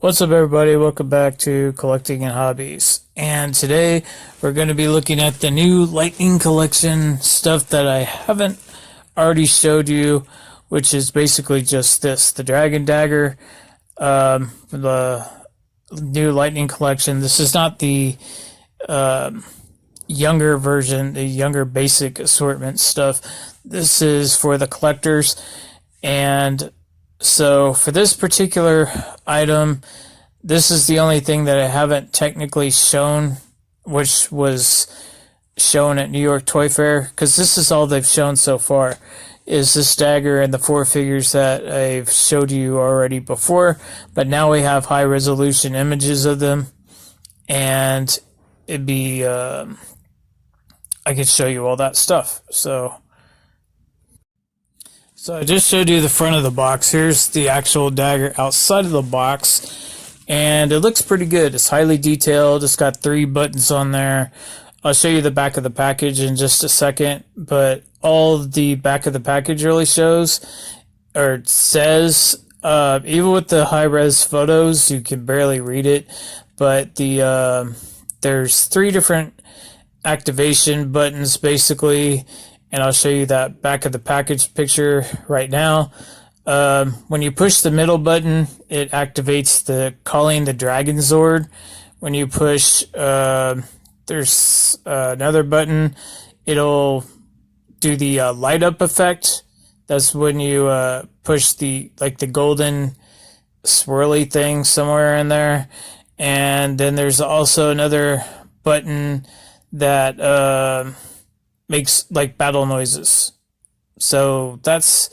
What's up, everybody? Welcome back to Collecting and Hobbies. And today we're going to be looking at the new Lightning Collection stuff that I haven't already showed you, which is basically just this, the Dragon Dagger, the new Lightning Collection. This is not the younger version, the younger basic assortment stuff. This is for the collectors. And so for this particular item, this is the only thing that I haven't technically shown, which was shown at New York Toy Fair, because this is all they've shown so far, is this dagger and the four figures that I've showed you already before, but now we have high resolution images of them, and it'd be, I could show you all that stuff. So I just showed you the front of the box. Here's the actual dagger outside of the box, and it looks pretty good. It's highly detailed. It's got 3 buttons on there. I'll show you the back of the package in just a second, but all the back of the package really shows, or says, even with the high-res photos, you can barely read it, but there's 3 different activation buttons, basically, and I'll show you that back of the package picture right now. When you push the middle button, it activates the Calling the Dragon Zord. When you push, there's another button, it'll do the light up effect. That's when you push the golden swirly thing somewhere in there. And then there's also another button that makes like battle noises. So that's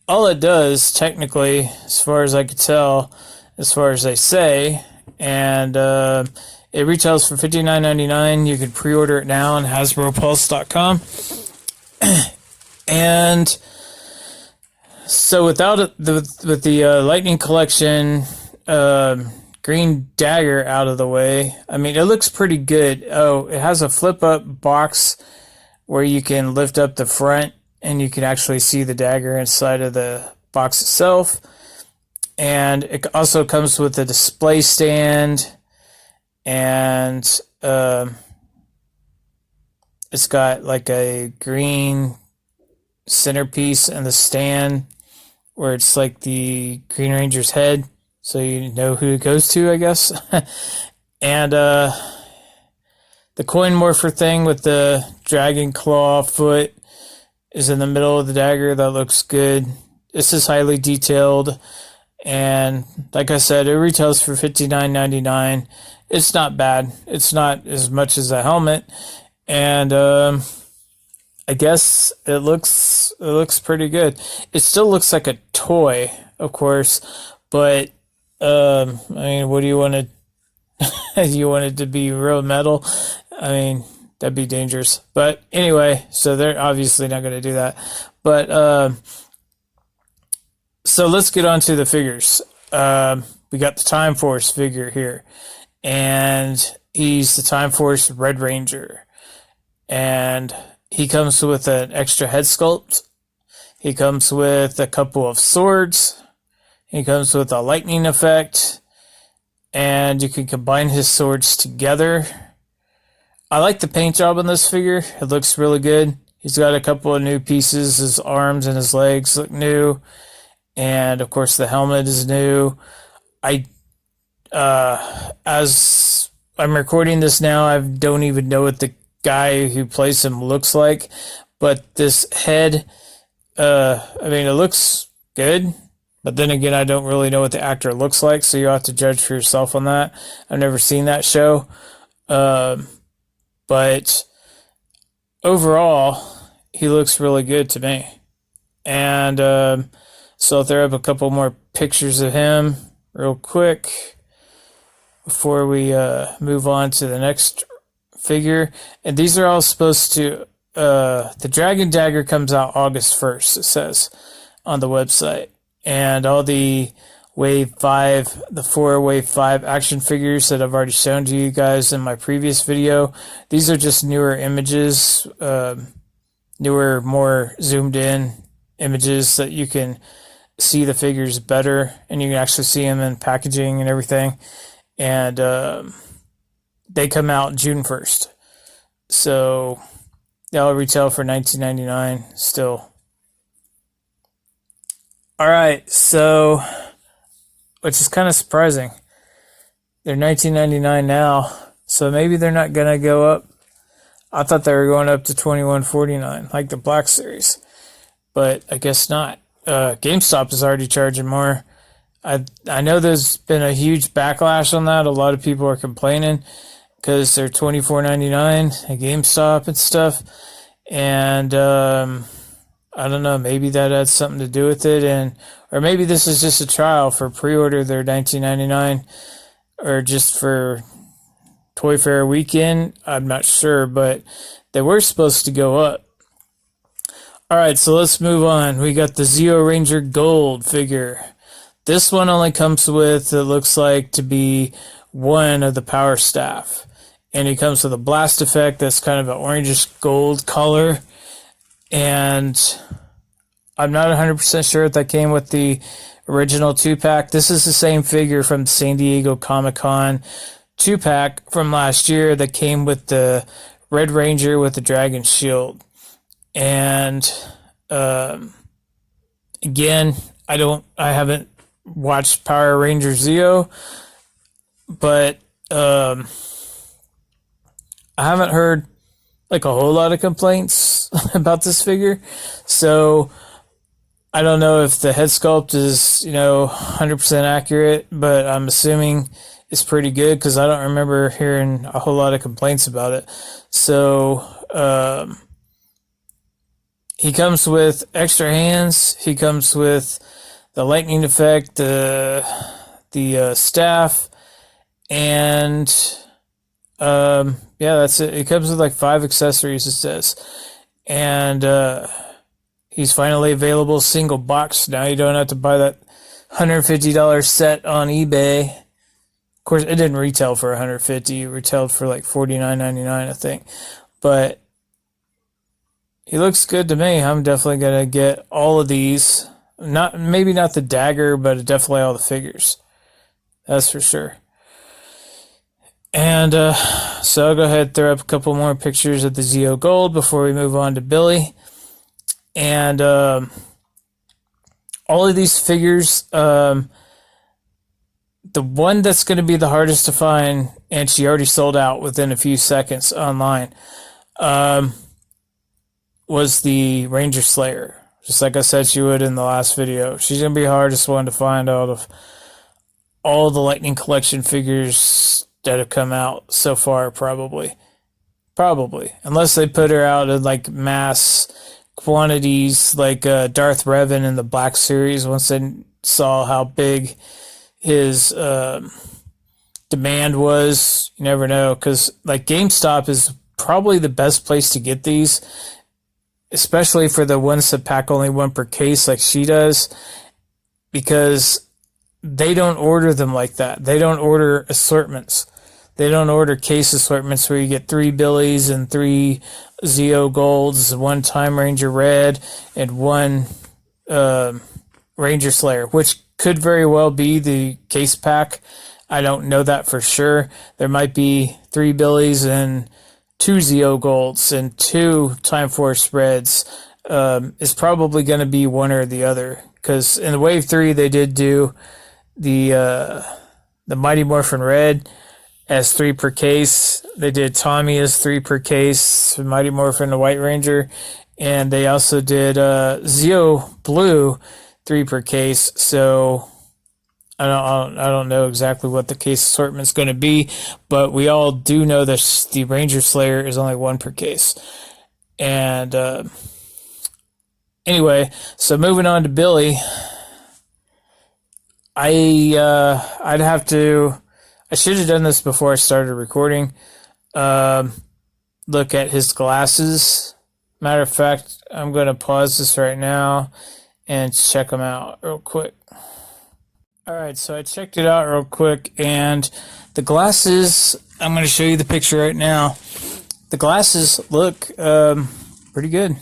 all it does technically, as far as I could tell, as far as they say. And it retails for $59.99. You can pre-order it now on HasbroPulse.com. And so without it, with the Lightning Collection green dagger out of the way, I mean, it looks pretty good. Oh, it has a flip-up box where you can lift up the front and you can actually see the dagger inside of the box itself. And it also comes with a display stand, and it's got like a green centerpiece in the stand where it's like the Green Ranger's head, so you know who it goes to, I guess. And the coin morpher thing with the dragon claw foot is in the middle of the dagger. That looks good. This is highly detailed, and like I said, it retails for $59.99. It's not bad. It's not as much as a helmet, and I guess it looks pretty good. It still looks like a toy, of course, but I mean, what do you want to? You want it to be real metal? I mean, that'd be dangerous. But anyway, so they're obviously not going to do that. But so let's get on to the figures. We got the Time Force figure here, and he's the Time Force Red Ranger, and he comes with an extra head sculpt. He comes with a couple of swords. He comes with a lightning effect, and you can combine his swords together. I like the paint job on this figure. It looks really good. He's got a couple of new pieces. His arms and his legs look new, and of course the helmet is new. As I'm recording this now, I don't even know what the guy who plays him looks like, but this head, I mean, it looks good, but then again, I don't really know what the actor looks like, so you have to judge for yourself on that. I've never seen that show, but overall, he looks really good to me. And so I'll throw up a couple more pictures of him real quick before we move on to the next figure. And these are all supposed to, the Dragon Dagger comes out August 1st, it says on the website. And all the Wave 5, the 4 Wave 5 action figures that I've already shown to you guys in my previous video, these are just newer images, newer, more zoomed in images that you can see the figures better, and you can actually see them in packaging and everything. And they come out June 1st. So they'll retail for $19.99 still. All right, so, which is kind of surprising. They're $19.99 now, so maybe they're not gonna go up. I thought they were going up to $21.49, like the Black Series, but I guess not. GameStop is already charging more. I know there's been a huge backlash on that. A lot of people are complaining because they're $24.99 at GameStop and stuff, and I don't know, maybe that had something to do with it, or maybe this is just a trial for pre-order. They're $19.99, or just for Toy Fair weekend. I'm not sure, but they were supposed to go up. All right, so let's move on. We got the Zeo Ranger Gold figure. This one only comes with, it looks like to be one of the power staff, and it comes with a blast effect that's kind of an orangish gold color. And I'm not 100% sure if that came with the original 2-pack. This is the same figure from San Diego Comic-Con 2-pack from last year that came with the Red Ranger with the dragon shield. And again, I haven't watched Power Ranger Zeo, but I haven't heard like a whole lot of complaints about this figure, so I don't know if the head sculpt is 100% accurate, but I'm assuming it's pretty good because I don't remember hearing a whole lot of complaints about it. So he comes with extra hands. He comes with the lightning effect, the staff, and yeah, that's it. It comes with like 5 accessories, it says. And he's finally available single box. Now you don't have to buy that $150 set on eBay. Of course, it didn't retail for $150. It retailed for like $49.99, I think. But he looks good to me. I'm definitely gonna get all of these. Maybe not the Dagger, but definitely all the figures. That's for sure. And so I'll go ahead and throw up a couple more pictures of the Zeo Gold before we move on to Billy. And all of these figures, the one that's going to be the hardest to find, and she already sold out within a few seconds online, was the Ranger Slayer. Just like I said she would in the last video. She's going to be the hardest one to find out of all the Lightning Collection figures that have come out so far, probably. Unless they put her out in like mass quantities, like Darth Revan in the Black Series, once they saw how big his demand was. You never know, because like GameStop is probably the best place to get these, especially for the ones that pack only 1 per case like she does, because they don't order them like that. They don't order assortments. They don't order case assortments where you get 3 Billies and 3 Zeo Golds, 1 Time Ranger Red, and 1 Ranger Slayer, which could very well be the case pack. I don't know that for sure. There might be 3 Billies and 2 Zeo Golds and 2 Time Force Reds. It's probably going to be one or the other, because in the Wave 3 they did do the Mighty Morphin Red as 3 per case. They did Tommy as 3 per case, Mighty Morphin the White Ranger, and they also did Zeo Blue 3 per case. So I don't know exactly what the case assortment is going to be, but we all do know that the Ranger Slayer is only 1 per case. And anyway, so moving on to Billy, I should have done this before I started recording. Look at his glasses. Matter of fact, I'm going to pause this right now and check them out real quick. All right, so I checked it out real quick, and the glasses, I'm going to show you the picture right now. The glasses look pretty good.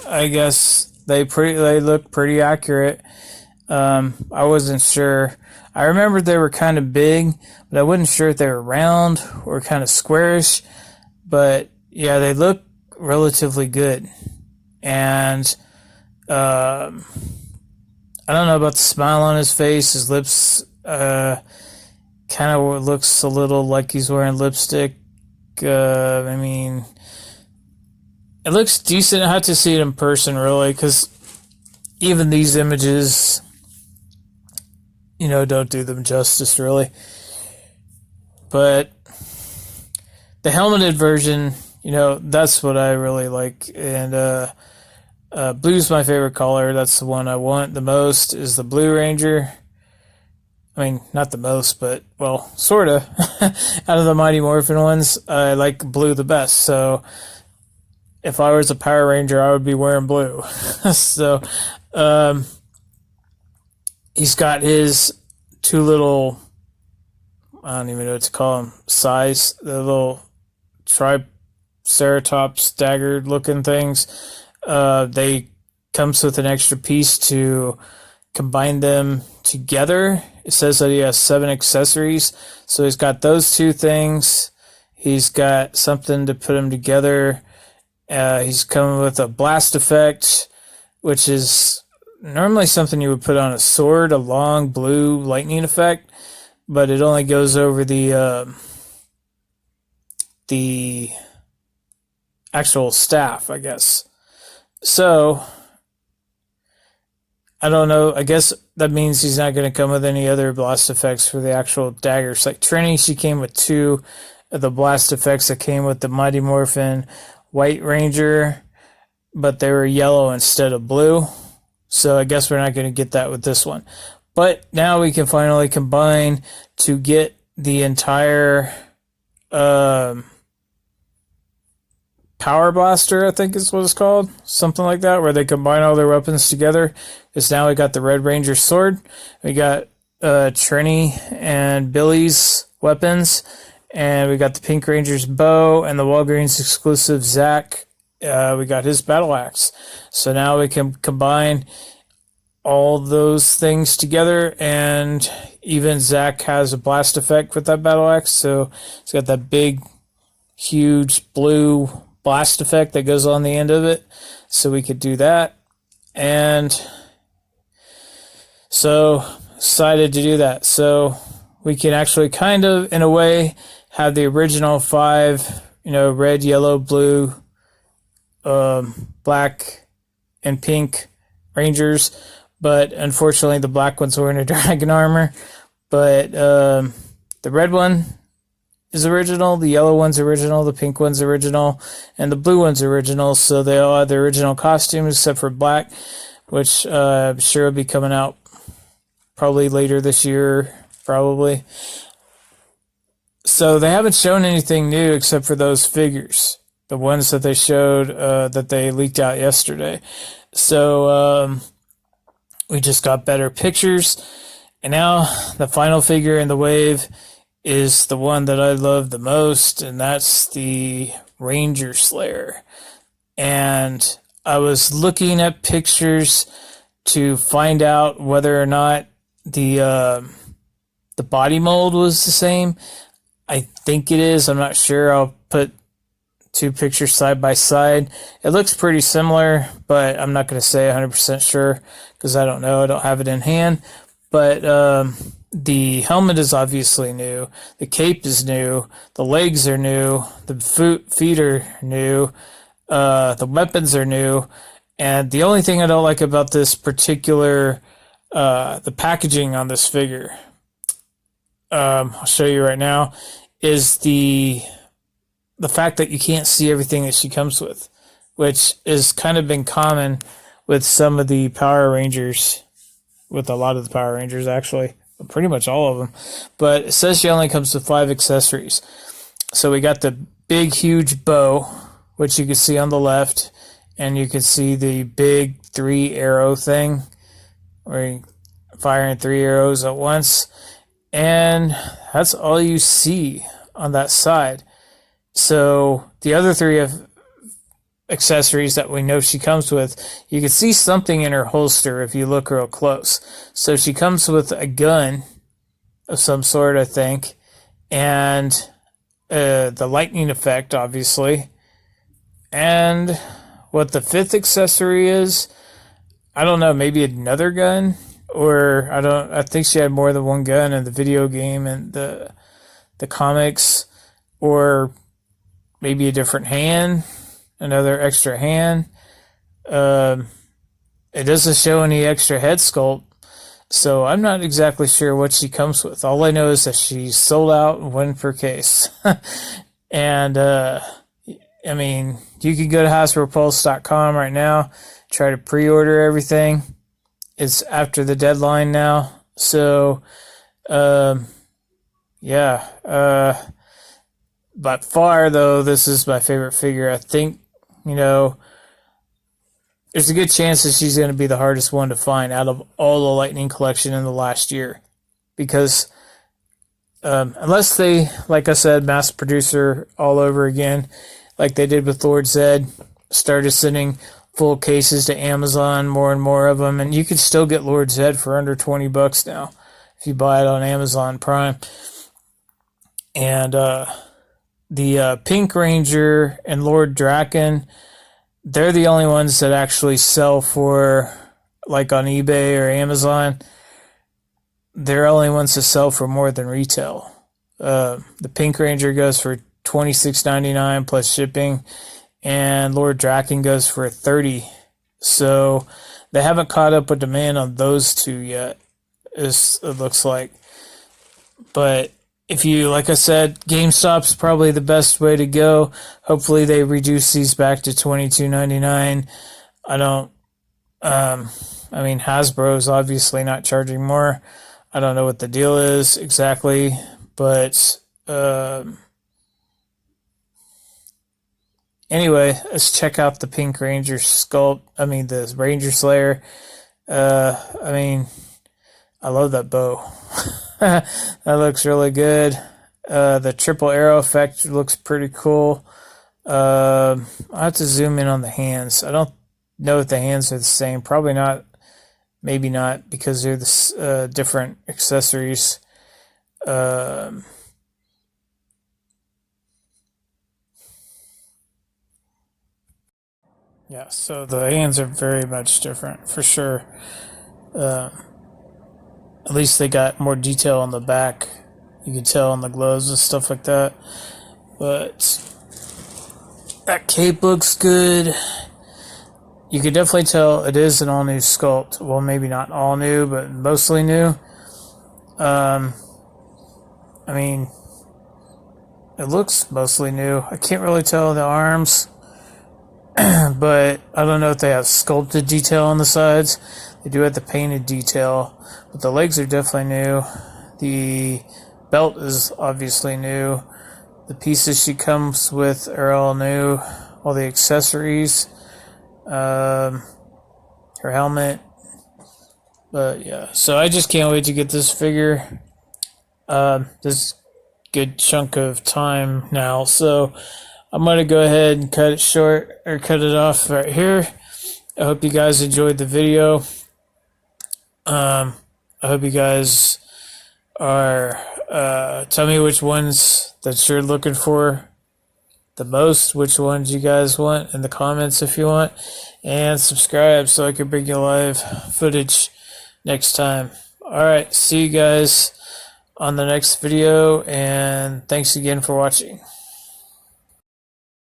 I guess They look pretty accurate. I wasn't sure. I remember they were kind of big, but I wasn't sure if they were round or kind of squarish. But yeah, they look relatively good. And I don't know about the smile on his face. His lips kind of looks a little like he's wearing lipstick. I mean, it looks decent. I have to see it in person, really, because even these images, don't do them justice, really. But the helmeted version, that's what I really like. And blue's my favorite color. That's the one I want the most, is the Blue Ranger. I mean, not the most, but, well, sort of. Out of the Mighty Morphin ones, I like blue the best. So if I was a Power Ranger, I would be wearing blue. So he's got his two little, I don't even know what to call them, size, the little Triceratops dagger looking things. They comes with an extra piece to combine them together. It says that he has 7 accessories. So he's got those 2 things. He's got something to put them together. He's coming with a blast effect, which is normally something you would put on a sword, a long blue lightning effect, but it only goes over the actual staff, I guess. So I don't know. I guess that means he's not going to come with any other blast effects for the actual daggers. Like Trini, she came with 2 of the blast effects that came with the Mighty Morphin White Ranger, but they were yellow instead of blue. So I guess we're not going to get that with this one. But now we can finally combine to get the entire Power Blaster, I think is what it's called. Something like that, where they combine all their weapons together. Because now we got the Red Ranger sword. We got Trini and Billy's weapons. And we got the Pink Ranger's bow and the Walgreens exclusive Zach. We got his battle axe. So now we can combine all those things together, and even Zach has a blast effect with that battle axe. So it's got that big, huge blue blast effect that goes on the end of it. So we could do that. And so decided to do that. So we can actually kind of, in a way, have the original 5, red, yellow, blue, black, and pink Rangers. But unfortunately, the black one's wearing a dragon armor. But the red one is original, the yellow one's original, the pink one's original, and the blue one's original. So they all have the original costumes except for black, which I'm sure will be coming out probably later this year, probably. So they haven't shown anything new except for those figures, the ones that they showed that they leaked out yesterday. So we just got better pictures, and now the final figure in the wave is the one that I love the most, and that's the Ranger Slayer. And I was looking at pictures to find out whether or not the body mold was the same. I think it is. I'm not sure. I'll put 2 pictures side by side. It looks pretty similar, but I'm not going to say 100% sure because I don't know. I don't have it in hand. But the helmet is obviously new. The cape is new. The legs are new. The feet are new. The weapons are new. And the only thing I don't like about this particular, the packaging on this figure, I'll show you right now, is the fact that you can't see everything that she comes with, which has kind of been common with some of the Power Rangers, with a lot of the Power Rangers actually, pretty much all of them. But it says she only comes with 5 accessories. So we got the big, huge bow, which you can see on the left, and you can see the big 3-arrow thing, where you're firing 3 arrows at once. And that's all you see on that side. So the other 3 accessories that we know she comes with. You can see something in her holster if you look real close. So she comes with a gun of some sort, I think, and the lightning effect, obviously. And what the fifth accessory is, I don't know, maybe another gun, or I think she had more than one gun in the video game and the comics, or maybe a different hand, another extra hand. It doesn't show any extra head sculpt, so I'm not exactly sure what she comes with. All I know is that she's sold out, one per case. And I mean, you can go to HasbroPulse.com right now, try to pre-order everything. It's after the deadline now, so yeah. By far, though, this is my favorite figure. I think, there's a good chance that she's going to be the hardest one to find out of all the Lightning collection in the last year. Because unless they, like I said, mass produce her all over again, like they did with Lord Zed, started sending full cases to Amazon, more and more of them. And you can still get Lord Zed for under $20 now if you buy it on Amazon Prime. And the Pink Ranger and Lord Draken, they're the only ones that actually sell for, like on eBay or Amazon, they're the only ones that sell for more than retail. The Pink Ranger goes for $26.99 plus shipping, and Lord Draken goes for $30. So they haven't caught up with demand on those two yet, it looks like. But if you, like I said, GameStop's probably the best way to go. Hopefully they reduce these back to $22.99. I mean, Hasbro's obviously not charging more. I don't know what the deal is exactly, but anyway, let's check out the Pink Ranger sculpt. I mean, the Ranger Slayer. I mean, I love that bow. That looks really good. The triple arrow effect looks pretty cool. I'll have to zoom in on the hands. I don't know if the hands are the same. Probably not. Maybe not, because they're the different accessories. Yeah, so the hands are very much different, for sure. At least they got more detail on the back. You can tell on the gloves and stuff like that. But that cape looks good. You can definitely tell it is an all-new sculpt. Well, maybe not all new, but mostly new. I mean, it looks mostly new. I can't really tell the arms, but I don't know if they have sculpted detail on the sides. They do have the painted detail, but the legs are definitely new. The belt is obviously new. The pieces she comes with are all new. All the accessories, her helmet. But yeah, so I just can't wait to get this figure. This good chunk of time now, so I'm going to go ahead and cut it short, or cut it off right here. I hope you guys enjoyed the video. I hope you guys are, tell me which ones that you're looking for the most, which ones you guys want in the comments if you want, and subscribe so I can bring you live footage next time. Alright, see you guys on the next video, and thanks again for watching.